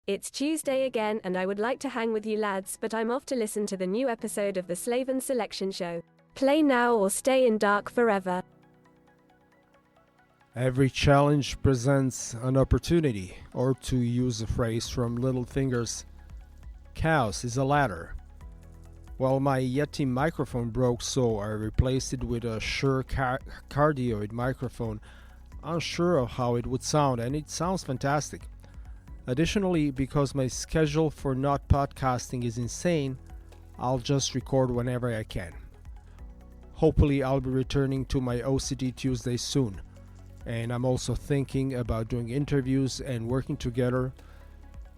It's Tuesday again and I would like to hang with you lads, but I'm off to listen to the new episode of the Slaven Selection Show. Play now or stay in dark forever. Every challenge presents an opportunity, or to use a phrase from Littlefinger's, chaos is a ladder. Well, my Yeti microphone broke, so I replaced it with a Shure cardioid microphone, unsure of how it would sound, and it sounds fantastic. Additionally, because my schedule for not podcasting is insane, I'll just record whenever I can. Hopefully I'll be returning to my OCD Tuesday soon, and I'm also thinking about doing interviews and working together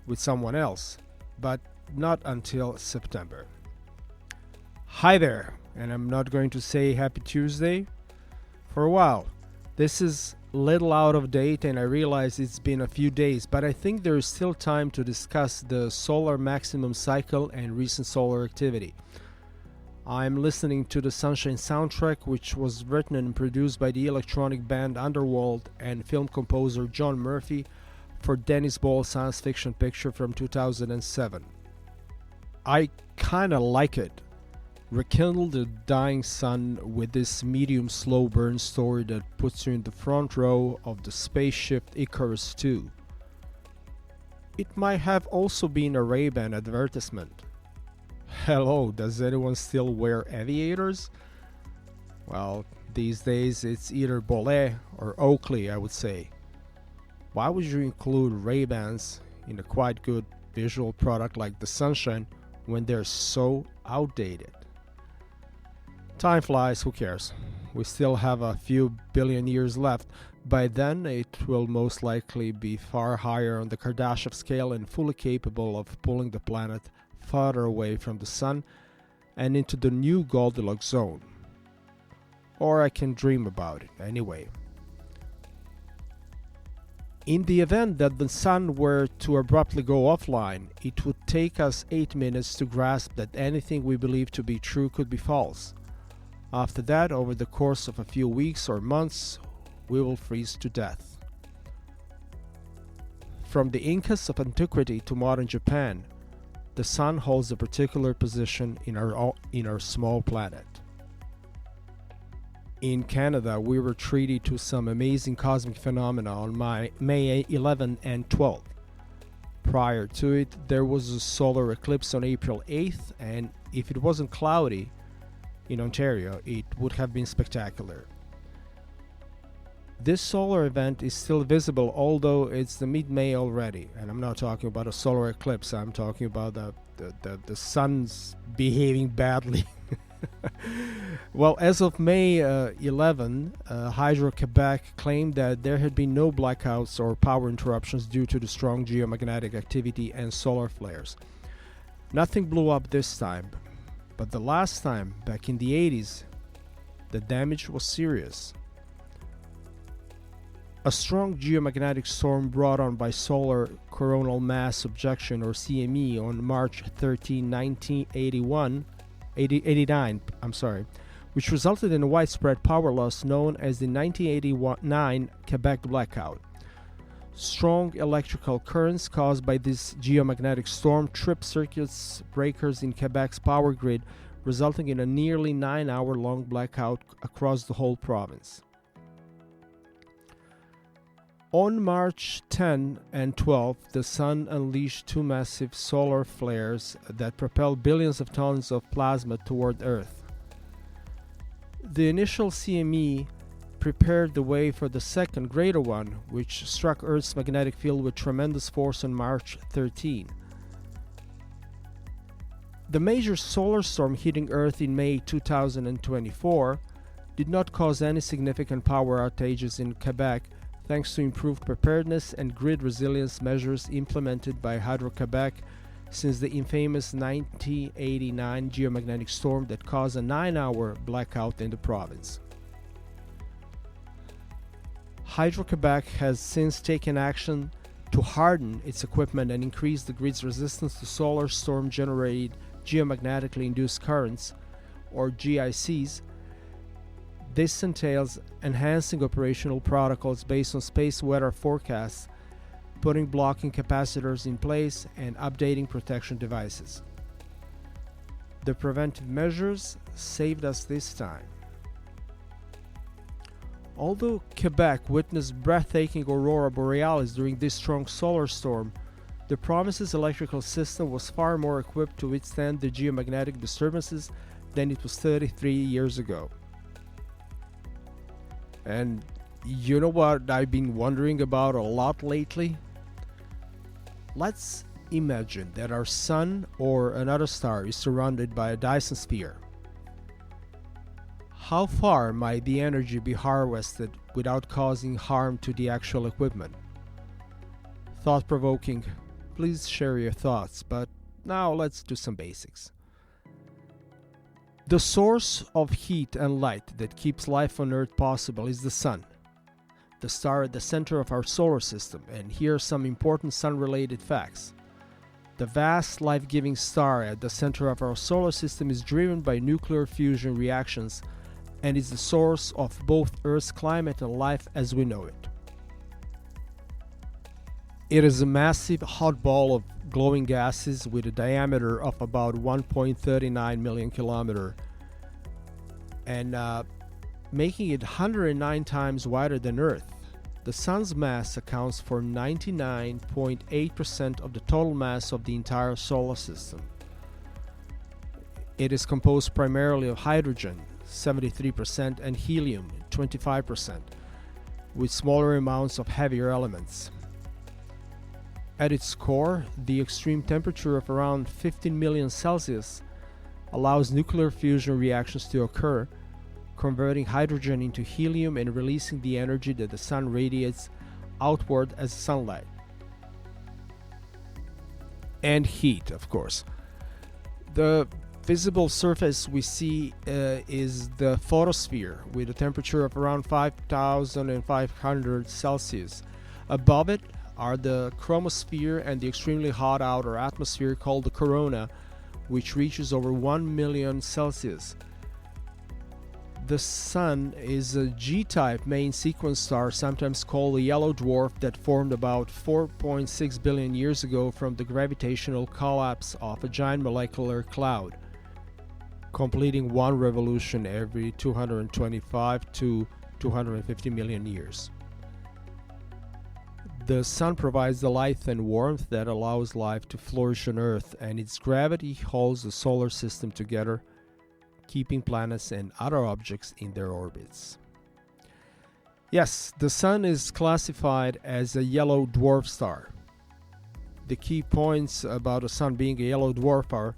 with someone else, but not until September. Hi there, and I'm not going to say Happy Tuesday for a while. This is little out of date and I realize it's been a few days, but I think there is still time to discuss the solar maximum cycle and recent solar activity. I'm listening to the Sunshine soundtrack, which was written and produced by the electronic band Underworld and film composer John Murphy for Dennis Ball's science fiction picture from 2007. I kinda like it. Rekindle the dying sun with this medium slow burn story that puts you in the front row of the spaceship Icarus II. It might have also been a Ray-Ban advertisement. Hello, does anyone still wear aviators? Well, these days it's either Bolet or Oakley, I would say. Why would you include Ray-Bans in a quite good visual product like the Sunshine when they're so outdated? Time flies, who cares? We still have a few billion years left. By then, it will most likely be far higher on the Kardashev scale and fully capable of pulling the planet farther away from the sun and into the new Goldilocks zone. Or I can dream about it, anyway. In the event that the sun were to abruptly go offline, it would take us 8 minutes to grasp that anything we believe to be true could be false. After that, over the course of a few weeks or months, we will freeze to death. From the Incas of antiquity to modern Japan, the sun holds a particular position in our small planet. In Canada, we were treaty to some amazing cosmic phenomena on May 11 and 12. Prior to it, there was a solar eclipse on April 8th, and if it wasn't cloudy in Ontario, it would have been spectacular. This solar event is still visible, although it's the mid-May already, and I'm not talking about a solar eclipse, I'm talking about the sun's behaving badly. Well, as of May 11, Hydro-Quebec claimed that there had been no blackouts or power interruptions due to the strong geomagnetic activity and solar flares. Nothing blew up this time, but the last time, back in the 80s, the damage was serious. A strong geomagnetic storm brought on by solar coronal mass subjection, or CME, on March 13, 1989, which resulted in a widespread power loss known as the 1989 Quebec blackout. Strong electrical currents caused by this geomagnetic storm tripped circuits breakers in Quebec's power grid, resulting in a nearly 9-hour-long blackout across the whole province. On March 10 and 12, the sun unleashed two massive solar flares that propelled billions of tons of plasma toward Earth. The initial CME prepared the way for the second, greater one, which struck Earth's magnetic field with tremendous force on March 13. The major solar storm hitting Earth in May 2024 did not cause any significant power outages in Quebec, thanks to improved preparedness and grid resilience measures implemented by Hydro-Quebec since the infamous 1989 geomagnetic storm that caused a 9-hour blackout in the province. Hydro-Quebec has since taken action to harden its equipment and increase the grid's resistance to solar storm-generated geomagnetically induced currents, or GICs. This entails enhancing operational protocols based on space weather forecasts putting blocking capacitors in place, and updating protection devices. The preventive measures saved us this time. Although Quebec witnessed breathtaking aurora borealis during this strong solar storm, the province's electrical system was far more equipped to withstand the geomagnetic disturbances than it was 33 years ago. And you know what I've been wondering about a lot lately? Let's imagine that our sun or another star is surrounded by a Dyson sphere. How far might the energy be harvested without causing harm to the actual equipment? Thought-provoking. Please share your thoughts, but now let's do some basics. The source of heat and light that keeps life on Earth possible is the sun, the star at the center of our solar system, and here are some important sun-related facts. The vast life-giving star at the center of our solar system is driven by nuclear fusion reactions and is the source of both Earth's climate and life as we know it. It is a massive hot ball of glowing gases with a diameter of about 1.39 million kilometers and making it 109 times wider than Earth. The Sun's mass accounts for 99.8% of the total mass of the entire solar system. It is composed primarily of hydrogen, 73%, and helium, 25%, with smaller amounts of heavier elements. At its core, the extreme temperature of around 15 million Celsius allows nuclear fusion reactions to occur, converting hydrogen into helium and releasing the energy that the sun radiates outward as sunlight. And heat, of course. The visible surface we see is the photosphere with a temperature of around 5,500 Celsius. Above it are the chromosphere and the extremely hot outer atmosphere called the corona, which reaches over 1 million Celsius. The Sun is a G-type main sequence star, sometimes called a yellow dwarf, that formed about 4.6 billion years ago from the gravitational collapse of a giant molecular cloud, completing one revolution every 225 to 250 million years. The Sun provides the light and warmth that allows life to flourish on Earth, and its gravity holds the solar system together, keeping planets and other objects in their orbits. Yes, the Sun is classified as a yellow dwarf star. The key points about the Sun being a yellow dwarf are: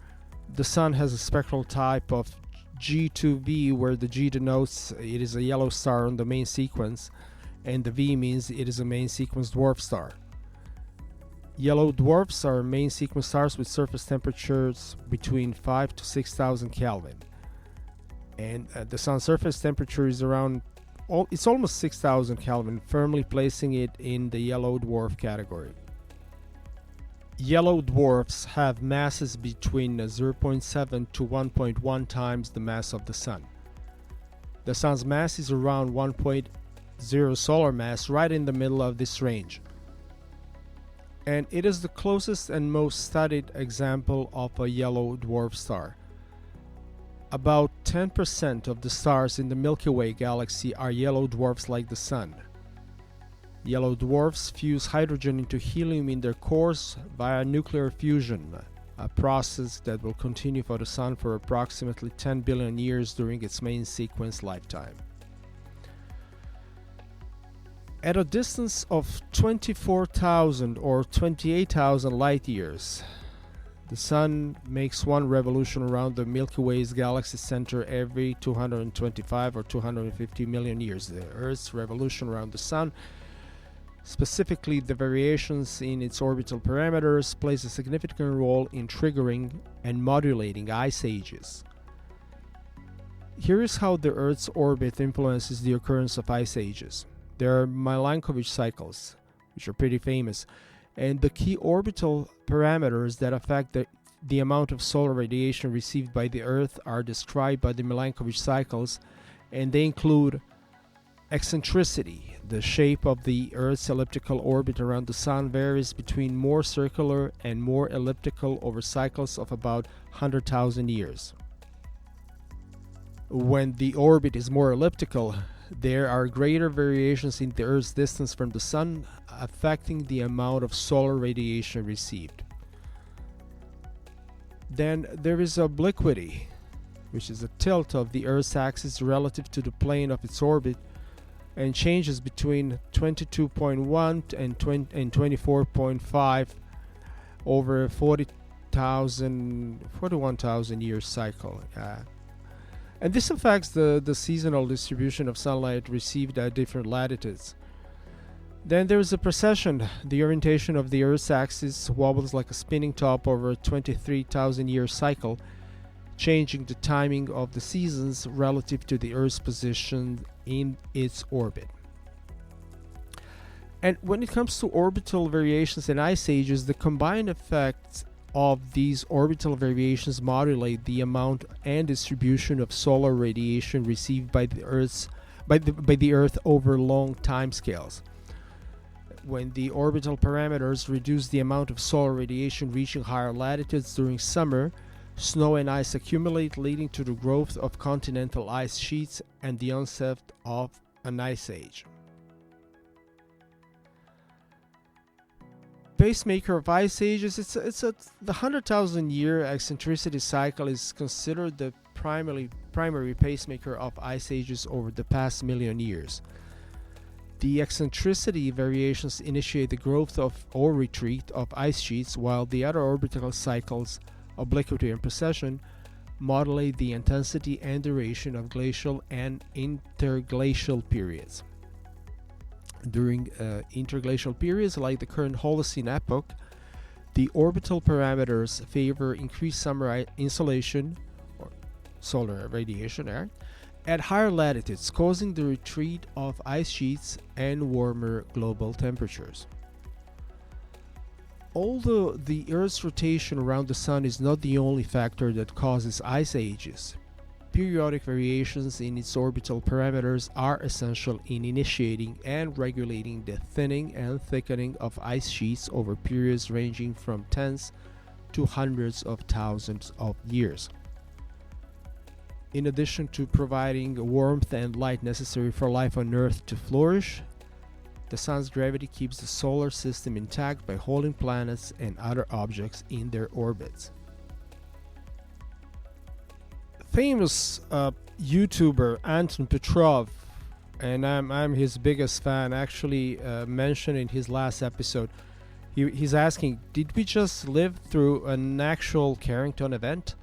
the Sun has a spectral type of G2V, where the G denotes it is a yellow star on the main sequence, and the V means it is a main sequence dwarf star. Yellow dwarfs are main sequence stars with surface temperatures between 5 to 6,000 Kelvin. And the Sun's surface temperature is it's almost 6,000 Kelvin, firmly placing it in the yellow dwarf category. Yellow dwarfs have masses between 0.7 to 1.1 times the mass of the Sun. The Sun's mass is around 1.0 solar mass, right in the middle of this range. And it is the closest and most studied example of a yellow dwarf star. About 10% of the stars in the Milky Way galaxy are yellow dwarfs like the Sun. Yellow dwarfs fuse hydrogen into helium in their cores via nuclear fusion, a process that will continue for the Sun for approximately 10 billion years during its main sequence lifetime. At a distance of 24,000 or 28,000 light years, the Sun makes one revolution around the Milky Way's galaxy center every 225 or 250 million years. The Earth's revolution around the Sun, specifically the variations in its orbital parameters, plays a significant role in triggering and modulating ice ages. Here is how the Earth's orbit influences the occurrence of ice ages. There are Milankovitch cycles, which are pretty famous, and the key orbital parameters that affect the amount of solar radiation received by the Earth are described by the Milankovitch cycles, and they include Eccentricity. The shape of the Earth's elliptical orbit around the Sun varies between more circular and more elliptical over cycles of about 100,000 years. When the orbit is more elliptical, there are greater variations in the Earth's distance from the Sun, affecting the amount of solar radiation received. Then there is obliquity, which is a tilt of the Earth's axis relative to the plane of its orbit, and changes between 22.1 and 24.5 over a 41,000 year cycle. And this affects the seasonal distribution of sunlight received at different latitudes. Then there is a precession. The orientation of the Earth's axis wobbles like a spinning top over a 23,000 year cycle, changing the timing of the seasons relative to the Earth's position in its orbit. And when it comes to orbital variations and ice ages, the combined effects of these orbital variations modulate the amount and distribution of solar radiation received by the Earth over long timescales. When the orbital parameters reduce the amount of solar radiation reaching higher latitudes during summer, snow and ice accumulate, leading to the growth of continental ice sheets and the onset of an ice age. Pacemaker of ice ages. The 100,000 year eccentricity cycle is considered the primary pacemaker of ice ages over the past million years. The eccentricity variations initiate the growth of or retreat of ice sheets, while the other orbital cycles, obliquity and precession, modulate the intensity and duration of glacial and interglacial periods. During interglacial periods like the current Holocene epoch, the orbital parameters favor increased summer insolation or solar radiation at higher latitudes, causing the retreat of ice sheets and warmer global temperatures. Although the Earth's rotation around the Sun is not the only factor that causes ice ages, periodic variations in its orbital parameters are essential in initiating and regulating the thinning and thickening of ice sheets over periods ranging from tens to hundreds of thousands of years. In addition to providing warmth and light necessary for life on Earth to flourish, the Sun's gravity keeps the solar system intact by holding planets and other objects in their orbits. Famous YouTuber Anton Petrov, and I'm his biggest fan, actually mentioned in his last episode, he's asking, did we just live through an actual Carrington event?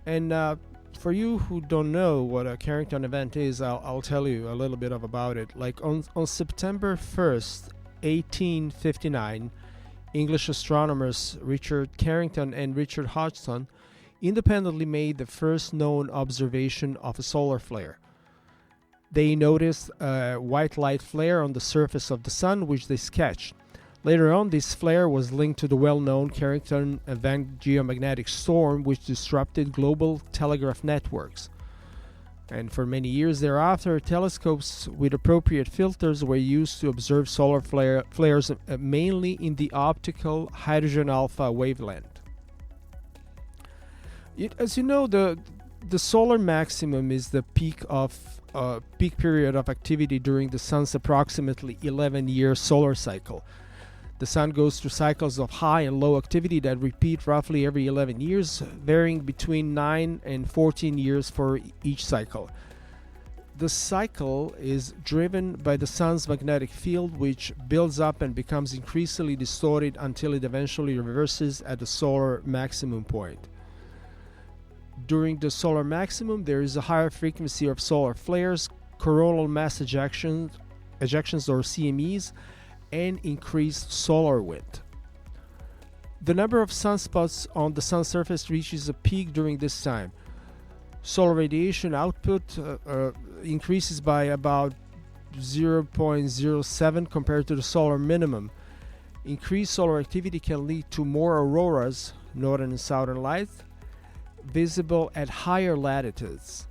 And for you who don't know what a Carrington event is, I'll tell you a little bit about it. Like on September 1st, 1859, English astronomers Richard Carrington and Richard Hodgson independently made the first known observation of a solar flare. They noticed a white light flare on the surface of the Sun, which they sketched. Later on, this flare was linked to the well-known Carrington event geomagnetic storm, which disrupted global telegraph networks. And for many years thereafter, telescopes with appropriate filters were used to observe solar flares mainly in the optical hydrogen alpha wavelength. As you know, the solar maximum is the peak period of activity during the Sun's approximately 11-year solar cycle. The Sun goes through cycles of high and low activity that repeat roughly every 11 years, varying between 9 and 14 years for each cycle. The cycle is driven by the Sun's magnetic field, which builds up and becomes increasingly distorted until it eventually reverses at the solar maximum point. During the solar maximum, there is a higher frequency of solar flares, coronal mass ejections or CMEs, and increased solar wind. The number of sunspots on the Sun's surface reaches a peak during this time. Solar radiation output increases by about 0.07 compared to the solar minimum. Increased solar activity can lead to more auroras, northern and southern lights, visible at higher latitudes.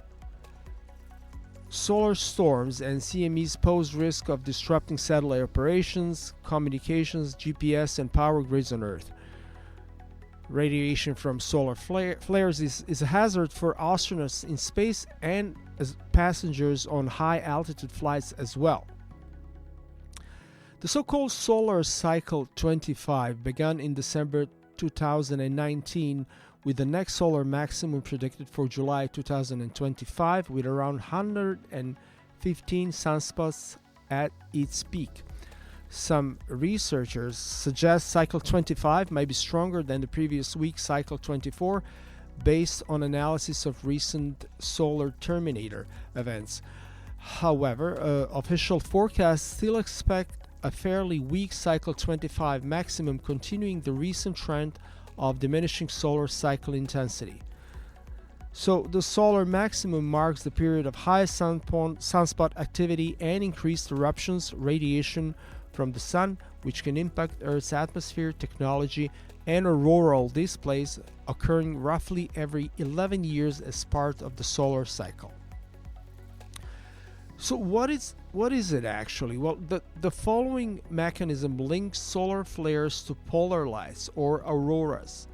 Solar storms and CMEs pose risk of disrupting satellite operations, communications, GPS, and power grids on Earth. Radiation from solar flares is a hazard for astronauts in space and as passengers on high-altitude flights as well. The so-called solar cycle 25 began in December 2019 with the next solar maximum predicted for July 2025 with around 115 sunspots at its peak. Some researchers suggest cycle 25 might be stronger than the previous week cycle 24 based on analysis of recent solar terminator events. However, official forecasts still expect a fairly weak cycle 25 maximum, continuing the recent trend of diminishing solar cycle intensity. So the solar maximum marks the period of high sunspot activity and increased eruptions, radiation from the sun, which can impact Earth's atmosphere, technology, and auroral displays, occurring roughly every 11 years as part of the solar cycle. So what is it actually? Well, the following mechanism links solar flares to polar lights or auroras.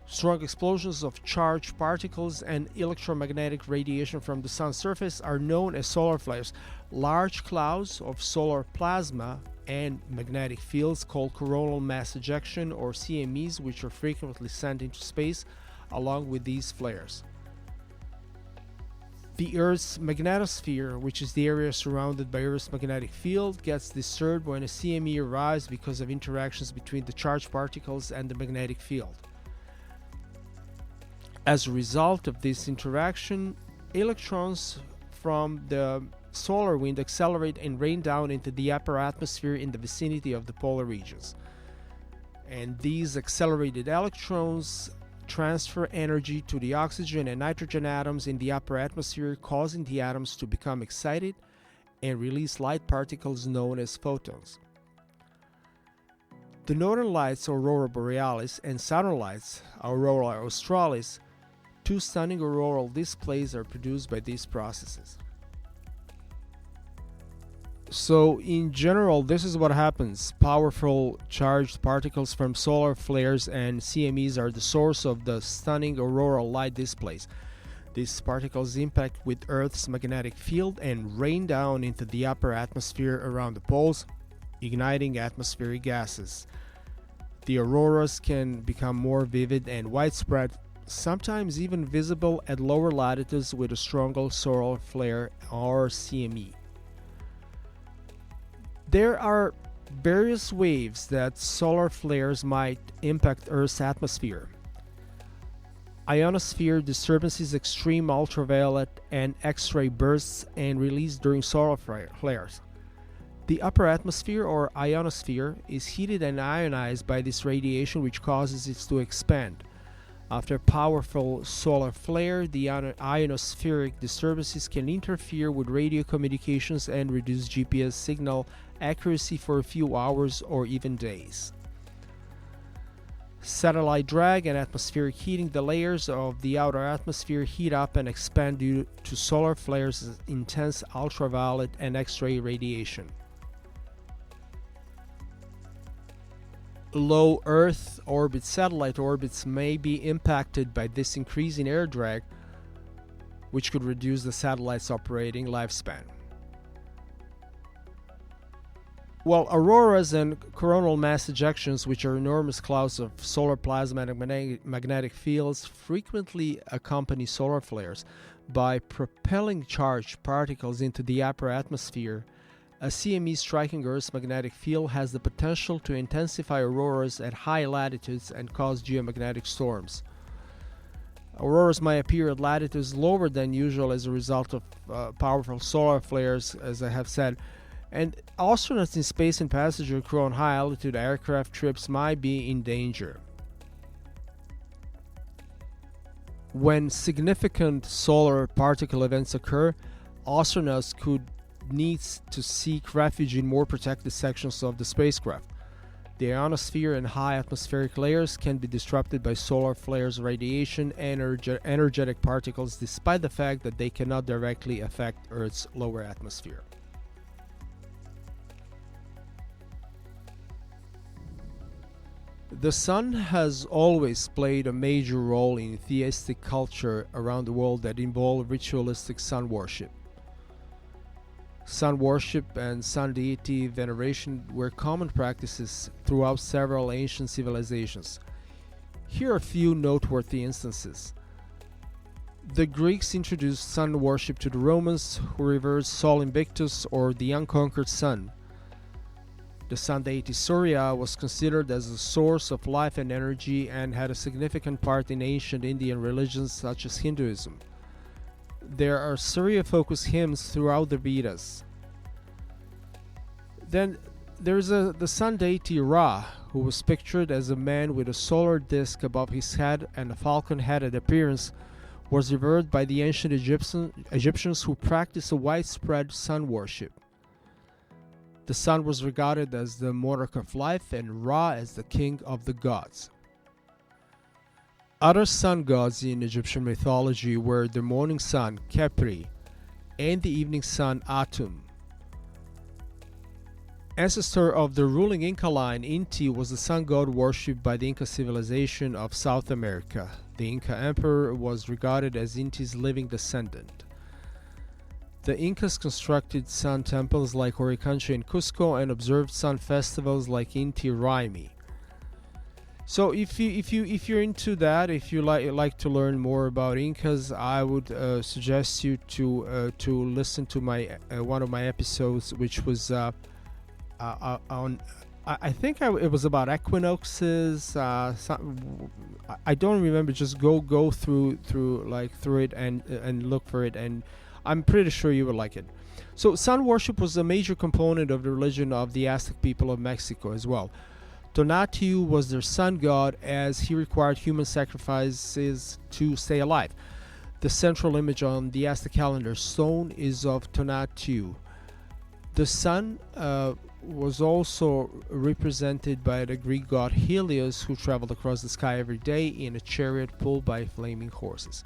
Strong explosions of charged particles and electromagnetic radiation from the sun's surface are known as solar flares. Large clouds of solar plasma and magnetic fields called coronal mass ejection or CMEs, which are frequently sent into space along with these flares. The Earth's magnetosphere, which is the area surrounded by Earth's magnetic field, gets disturbed when a CME arrives because of interactions between the charged particles and the magnetic field. As a result of this interaction, electrons from the solar wind accelerate and rain down into the upper atmosphere in the vicinity of the polar regions. And these accelerated electrons transfer energy to the oxygen and nitrogen atoms in the upper atmosphere, causing the atoms to become excited and release light particles known as photons. The northern lights, aurora borealis, and southern lights, aurora australis, two stunning auroral displays, are produced by these processes. So in general, this is what happens. Powerful charged particles from solar flares and CMEs are the source of the stunning auroral light displays. These particles impact with Earth's magnetic field and rain down into the upper atmosphere around the poles, igniting atmospheric gases. The auroras can become more vivid and widespread, sometimes even visible at lower latitudes with a stronger solar flare or CME. There are various ways that solar flares might impact Earth's atmosphere. Ionosphere disturbances, extreme ultraviolet and X-ray bursts and released during solar flares. The upper atmosphere or ionosphere is heated and ionized by this radiation, which causes it to expand. After a powerful solar flare, the ionospheric disturbances can interfere with radio communications and reduce GPS signal accuracy for a few hours or even days. Satellite drag and atmospheric heating. The layers of the outer atmosphere heat up and expand due to solar flares' intense ultraviolet and X-ray radiation. Low Earth orbit satellite orbits may be impacted by this increase in air drag, which could reduce the satellite's operating lifespan. Well, auroras and coronal mass ejections, which are enormous clouds of solar plasma and magnetic fields, frequently accompany solar flares. By propelling charged particles into the upper atmosphere, a CME striking Earth's magnetic field has the potential to intensify auroras at high latitudes and cause geomagnetic storms. Auroras may appear at latitudes lower than usual as a result of powerful solar flares, as I have said. And astronauts in space and passenger crew on high-altitude aircraft trips might be in danger. When significant solar particle events occur, astronauts could need to seek refuge in more protected sections of the spacecraft. The ionosphere and high atmospheric layers can be disrupted by solar flares, radiation, and energetic particles, despite the fact that they cannot directly affect Earth's lower atmosphere. The sun has always played a major role in theistic culture around the world that involve ritualistic sun worship. Sun worship and sun deity veneration were common practices throughout several ancient civilizations. Here are a few noteworthy instances. The Greeks introduced sun worship to the Romans, who revered Sol Invictus, or the unconquered sun. The sun deity Surya was considered as a source of life and energy and had a significant part in ancient Indian religions such as Hinduism. There are Surya-focused hymns throughout the Vedas. Then there's the sun deity Ra, who was pictured as a man with a solar disk above his head and a falcon-headed appearance, was revered by the ancient Egyptians who practiced a widespread sun worship. The sun was regarded as the monarch of life and Ra as the king of the gods. Other sun gods in Egyptian mythology were the morning sun, Khepri, and the evening sun, Atum. Ancestor of the ruling Inca line, Inti was the sun god worshipped by the Inca civilization of South America. The Inca emperor was regarded as Inti's living descendant. The Incas constructed sun temples like Oricancha in Cusco and observed sun festivals like Inti Raymi. So if you're into that, if you like to learn more about Incas, I would suggest you to listen to my one of my episodes, which was on I think it was about equinoxes. I don't remember. Just go through it and look for it, and I'm pretty sure you would like it. So sun worship was a major component of the religion of the Aztec people of Mexico as well. Tonatiuh was their sun god, as he required human sacrifices to stay alive. The central image on the Aztec calendar stone is of Tonatiuh. The sun was also represented by the Greek god Helios, who traveled across the sky every day in a chariot pulled by flaming horses.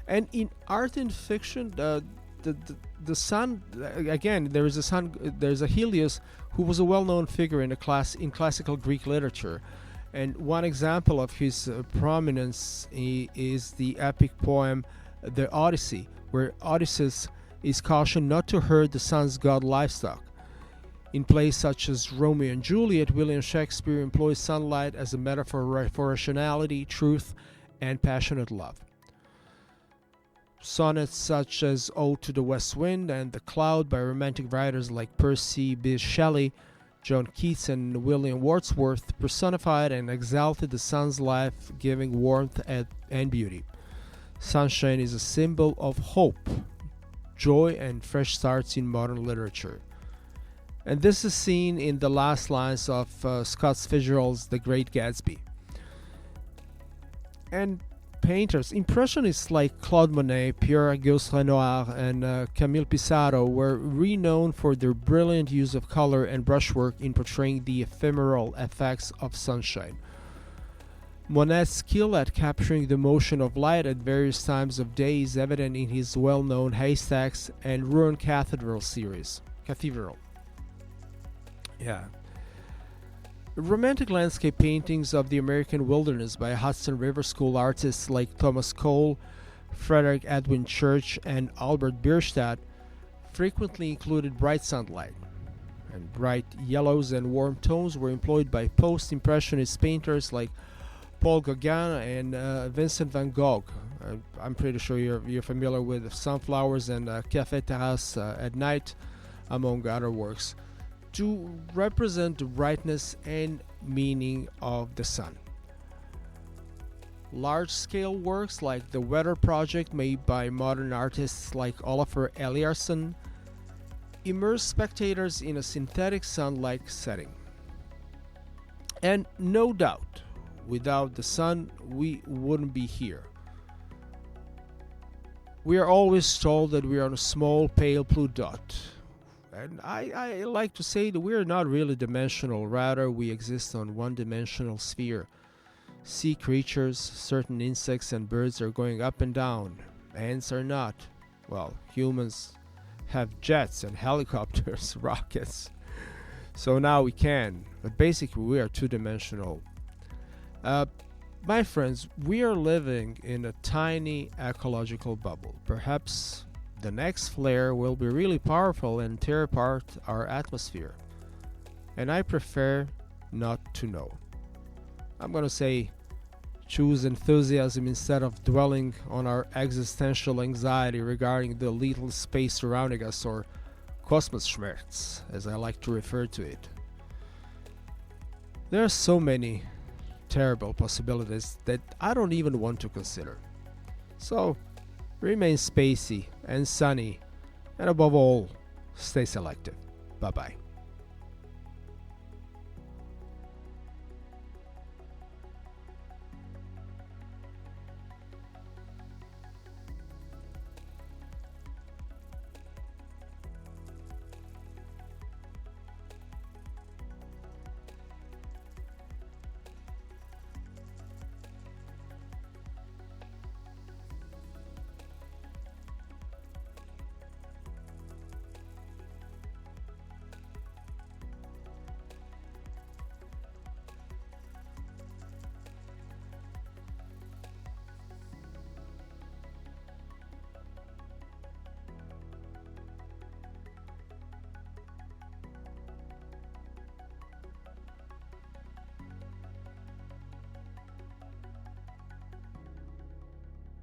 And in art and fiction, the sun, again, there's a Helios who was a well-known figure in classical Greek literature, and one example of his prominence is the epic poem The Odyssey, where Odysseus is cautioned not to hurt the sun's god livestock. In plays such as Romeo and Juliet, William Shakespeare employs sunlight as a metaphor for rationality, truth, and passionate love. Sonnets such as Ode to the West Wind and The Cloud by romantic writers like Percy Bysshe Shelley, John Keats, and William Wordsworth personified and exalted the sun's life, giving warmth and beauty. Sunshine is a symbol of hope, joy, and fresh starts in modern literature. And this is seen in the last lines of Scott Fitzgerald's The Great Gatsby. And painters, impressionists like Claude Monet, Pierre-Auguste Renoir, and Camille Pissarro were renowned for their brilliant use of color and brushwork in portraying the ephemeral effects of sunshine. Monet's skill at capturing the motion of light at various times of day is evident in his well-known Haystacks and Rouen Cathedral series. Romantic landscape paintings of the American wilderness by Hudson River School artists like Thomas Cole, Frederick Edwin Church, and Albert Bierstadt frequently included bright sunlight, and bright yellows and warm tones were employed by post-impressionist painters like Paul Gauguin and Vincent van Gogh. I'm pretty sure you're familiar with Sunflowers and Café Terrasse at Night, among other works, to represent the brightness and meaning of the sun. Large-scale works like the Weather Project, made by modern artists like Olafur Eliasson, immerse spectators in a synthetic sun-like setting. And no doubt, without the sun, we wouldn't be here. We are always told that we are a small, pale blue dot. And I like to say that we're not really dimensional, rather we exist on one-dimensional sphere. Sea creatures, certain insects and birds are going up and down. Ants are not. Well, humans have jets and helicopters, rockets. So now we can. But basically we are two-dimensional. My friends, we are living in a tiny ecological bubble. Perhaps the next flare will be really powerful and tear apart our atmosphere. And I prefer not to know. I'm gonna say choose enthusiasm instead of dwelling on our existential anxiety regarding the lethal space surrounding us, or Kosmosschmerz, as I like to refer to it. There are so many terrible possibilities that I don't even want to consider. So, remain spacey and sunny, and above all, stay selective. Bye-bye.